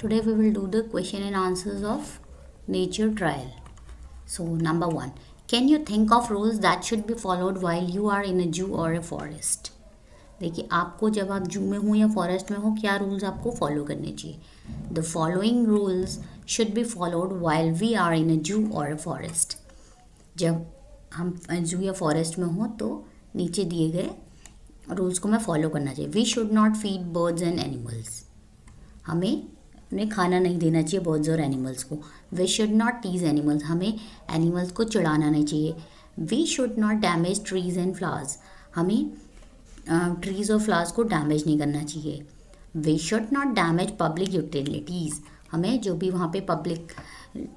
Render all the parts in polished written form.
Today we will do the question and answers of nature trial. So number 1, can you think of rules that should be followed while you are in a zoo or a forest? देखिए आपको जब आप जू में हो या forest में हो क्या रूल्स आपको फॉलो करने चाहिए. The following rules should be followed while we are in a zoo और अ फॉरेस्ट. जब हम जू या फॉरेस्ट में हो तो नीचे दिए गए रूल्स को हमें फॉलो करना चाहिए. We should not feed birds and animals. हमें उन्हें खाना नहीं देना चाहिए बर्ड्स और एनिमल्स को. We should not tease animals. हमें एनिमल्स को चिढ़ाना नहीं चाहिए. We should not damage trees and flowers. हमें ट्रीज़ और फ्लावर्स को डैमेज नहीं करना चाहिए. We should not damage public utilities. हमें जो भी वहाँ पे पब्लिक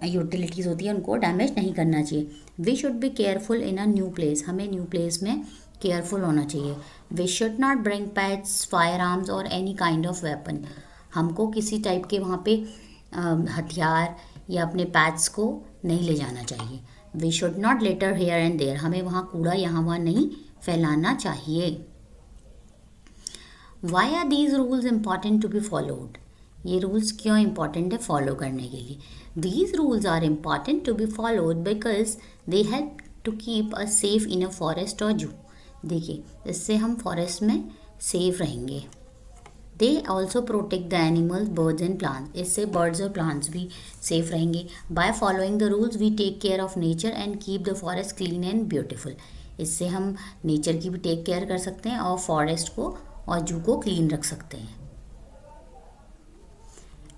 यूटिलिटीज़ होती है उनको डैमेज नहीं करना चाहिए. We should be careful in a new place. हमें न्यू प्लेस में केयरफुल होना चाहिए. We should not bring pets, firearms और एनी काइंड ऑफ वेपन. हमको किसी टाइप के वहाँ पे हथियार या अपने पैट्स को नहीं ले जाना चाहिए. We should not litter here and there. हमें वहाँ कूड़ा यहाँ वहाँ नहीं फैलाना चाहिए. Why are these rules important to be followed. ये रूल्स क्यों इम्पॉर्टेंट है फॉलो करने के लिए. These rules are important to be followed because they help to keep a safe in a forest और जू. देखिए इससे हम फॉरेस्ट में सेफ रहेंगे. They also protect the animals, birds and plants. इससे बर्ड्स और प्लांट्स भी सेफ रहेंगे. By following the rules we take care of nature and keep the forest clean and beautiful. इससे हम नेचर की भी टेक केयर कर सकते हैं और फॉरेस्ट को और जू को क्लीन रख सकते हैं.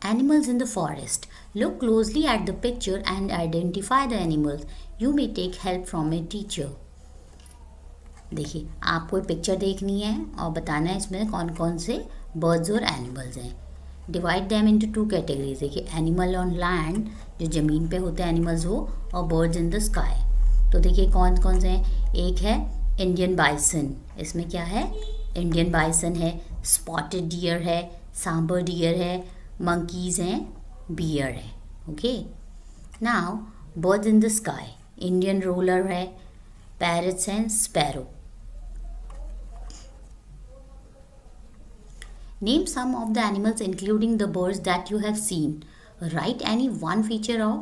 Animals in the forest. Look closely at the picture and identify the animals. You may take help from a teacher. देखिए आपको पिक्चर देखनी है और बताना है इसमें कौन कौन से बर्ड्स और एनिमल्स हैं. Divide them into 2 categories. देखिए एनिमल ऑन लैंड जो ज़मीन पे होते हैं एनिमल्स वो, और बर्ड्स इन द स्काई. तो देखिए कौन कौन से हैं. एक है इंडियन बाइसन. इसमें क्या है, इंडियन बाइसन है, स्पॉटेड डियर है, सांबर डियर है, मंकीज़ हैं, बियर है. Okay. Now birds in the sky. Indian roller है, पैरट्स हैं, sparrow. Name some of the animals including the birds that you have seen. Write any one feature of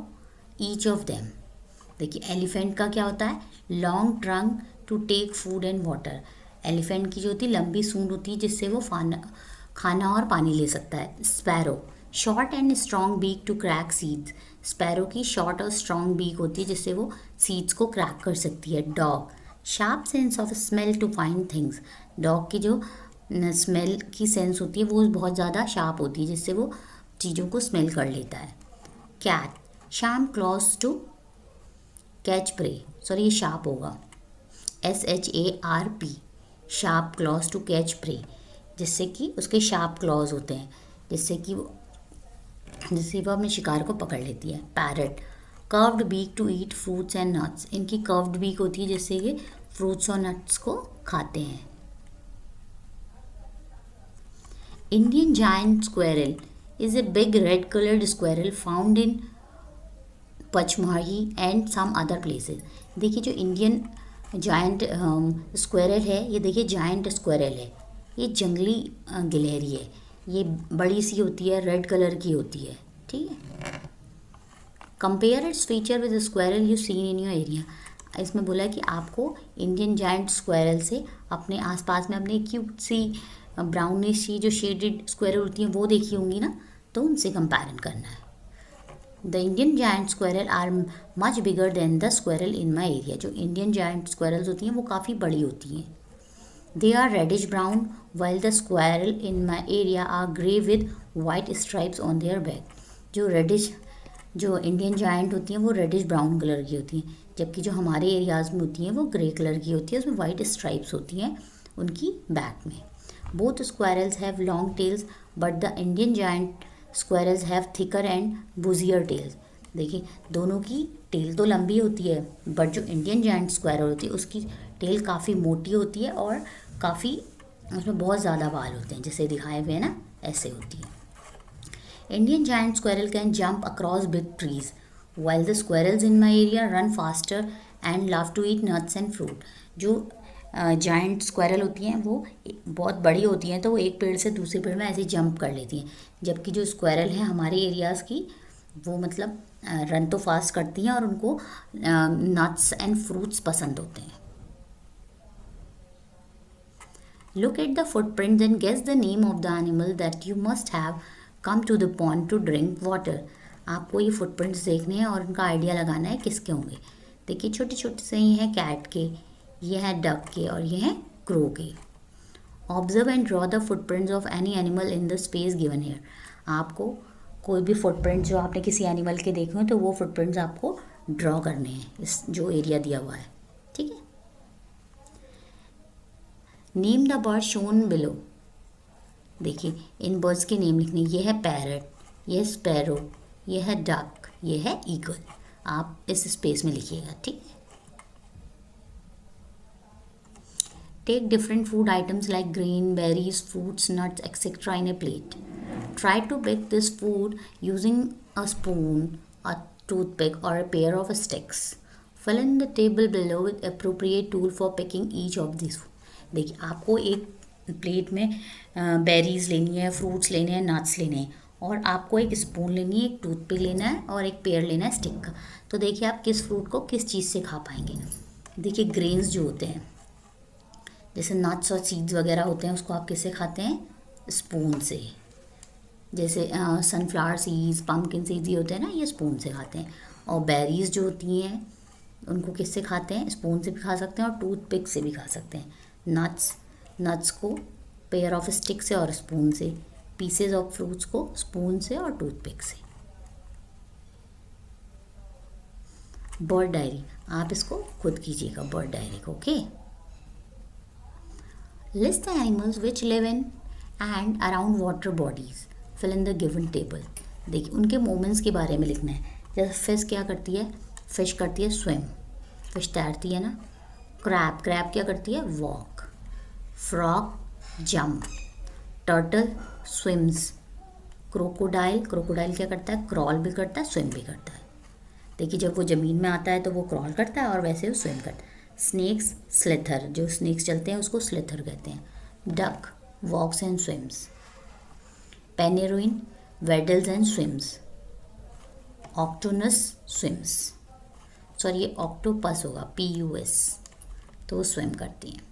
each of them. देखिए elephant का क्या होता है, long trunk to take food and water. Elephant की जो होती है लंबी सूंड होती है जिससे वो खाना और पानी ले सकता है. Sparrow, short and strong beak to crack seeds. Sparrow की शॉर्ट और स्ट्रॉन्ग बीक होती है जिससे वो सीड्स को क्रैक कर सकती है. Dog, sharp sense of smell to find things. Dog की जो स्मेल की सेंस होती है वो बहुत ज़्यादा शार्प होती है जिससे वो चीज़ों को स्मेल कर लेता है. Cat, sharp claws to catch prey. Sorry ये शार्प होगा, SHARP. Sharp claws to catch prey, जिससे कि उसके शार्प क्लॉज होते हैं जिससे वो अपने शिकार को पकड़ लेती है. Parrot, curved beak to eat fruits and nuts. इनकी कर्व्ड बीक होती है जिससे ये फ्रूट्स और नट्स को खाते हैं. Indian giant squirrel is a big red colored squirrel found in Pachmarhi and some other places. देखिए जो इंडियन जायंट स्क्वेरल है, ये देखिए जायंट स्क्वेरल है, ये जंगली गिलहरी है. ये बड़ी सी होती है, रेड कलर की होती है. ठीक है. Compare its feature with squirrel you seen in your area. इसमें बोला है कि आपको इंडियन जायंट स्क्वेरल से अपने आसपास में अपने क्यूट सी ब्राउनिश सी जो शेडेड स्क्वेरल होती हैं वो देखी होंगी ना, तो उनसे कंपेरिजन करना है. The Indian giant squirrel are much bigger than the squirrel in my area. जो इंडियन जायंट स्क्वेरल्स होती हैं वो काफ़ी बड़ी होती हैं. They are reddish brown while the squirrel in my area are grey with white stripes on their back. जो Indian giant होती हैं वो रेडिश ब्राउन कलर की होती हैं, जबकि जो हमारे एरियाज़ में होती हैं वो ग्रे कलर की होती है, उसमें वाइट स्ट्राइप्स होती हैं उनकी बैक में. Both squirrels have long tails, but the Indian giant squirrels have thicker and buzzier tails. देखिए दोनों की टेल तो लंबी होती है, बट जो इंडियन जायंट स्क्वायरल होती है उसकी टेल काफ़ी मोटी होती है और काफ़ी उसमें बहुत ज़्यादा बाल होते हैं, जैसे दिखाए हुए हैं ना, ऐसे होती है. Indian giant squirrel can jump across big trees while the squirrels in my area run faster and love to eat nuts and fruit. जो जायंट स्क्वायरल होती हैं वो बहुत बड़ी होती हैं, तो वो एक पेड़ से दूसरे पेड़ में ऐसे जंप कर लेती हैं, जबकि जो स्क्वायरल हैं हमारे एरियाज़ की वो मतलब रन तो फास्ट करती हैं और उनको नट्स एंड फ्रूट्स पसंद होते हैं. Look at the footprints and guess the name of the animal that you must have come to the pond to drink water. आपको ये फुटप्रिंट्स देखने हैं और उनका आइडिया लगाना है किसके होंगे. देखिए छोटे छोटे से ये हैं कैट के, ये हैं डक के और ये हैं क्रो के. Observe and draw the footprints of any animal in the space given here. आपको कोई भी फुटप्रिंट जो आपने किसी एनिमल के देखे हो तो वो फुटप्रिंट्स आपको ड्रॉ करने हैं इस जो एरिया दिया हुआ है. ठीक है. Name the bird shown below. देखिए इन बर्ड्स के नेम लिखने. ये है पैरट, ये है स्पैरो, ये है डक, ये है ईगल. आप इस स्पेस में लिखिएगा. ठीक है. Take different food items like grain, berries, fruits, nuts etcetera in a plate. Try to pick this food using a spoon, a toothpick और a pair of sticks. Fill in the table below with appropriate tool for picking each of this. देखिए आपको एक plate में berries लेनी है, fruits लेने हैं, nuts लेने हैं और आपको एक स्पून लेनी है, एक टूथपिक लेना है और एक पेयर लेना है स्टिक का. तो देखिए आप किस फ्रूट को किस चीज़ से खा पाएंगे. देखिए ग्रेन्स जो होते हैं जैसे नट्स और सीड्स वगैरह होते हैं उसको आप किससे खाते हैं? स्पून से. जैसे सनफ्लावर सीड्स, पम्पकिन सीड्स ये होते हैं ना, ये स्पून से खाते हैं. और बेरीज जो होती हैं उनको किससे खाते हैं? स्पून से भी खा सकते हैं और टूथपिक से भी खा सकते हैं. नट्स को पेयर ऑफ स्टिक से और स्पून से. पीसेज ऑफ फ्रूट्स को स्पून से और टूथपिक से. बर्ड डायरी आप इसको खुद कीजिएगा बर्ड डायरी को. Okay. List the animals which live in and around water bodies. Fill in the given table. देखिए उनके मूवमेंट्स के बारे में लिखना है. जैसे फिश क्या करती है? फिश करती है स्विम, फिश तैरती है ना. क्रैब क्या करती है? Walk. Frog jump. Turtle swims. Crocodile क्या करता है? क्रॉल भी करता है, स्विम भी करता है. देखिए जब वो ज़मीन में आता है तो वो क्रॉल करता है और वैसे वो स्विम करता है. स्नेक्स स्लिथर, जो स्नेक्स चलते हैं उसको स्लिथर कहते हैं. Duck walks and swims. Penguin waddles and swims. ऑक्टोनस स्विम्स. सॉरी ये ऑक्टोपस होगा, PUS, तो वो स्विम करती हैं.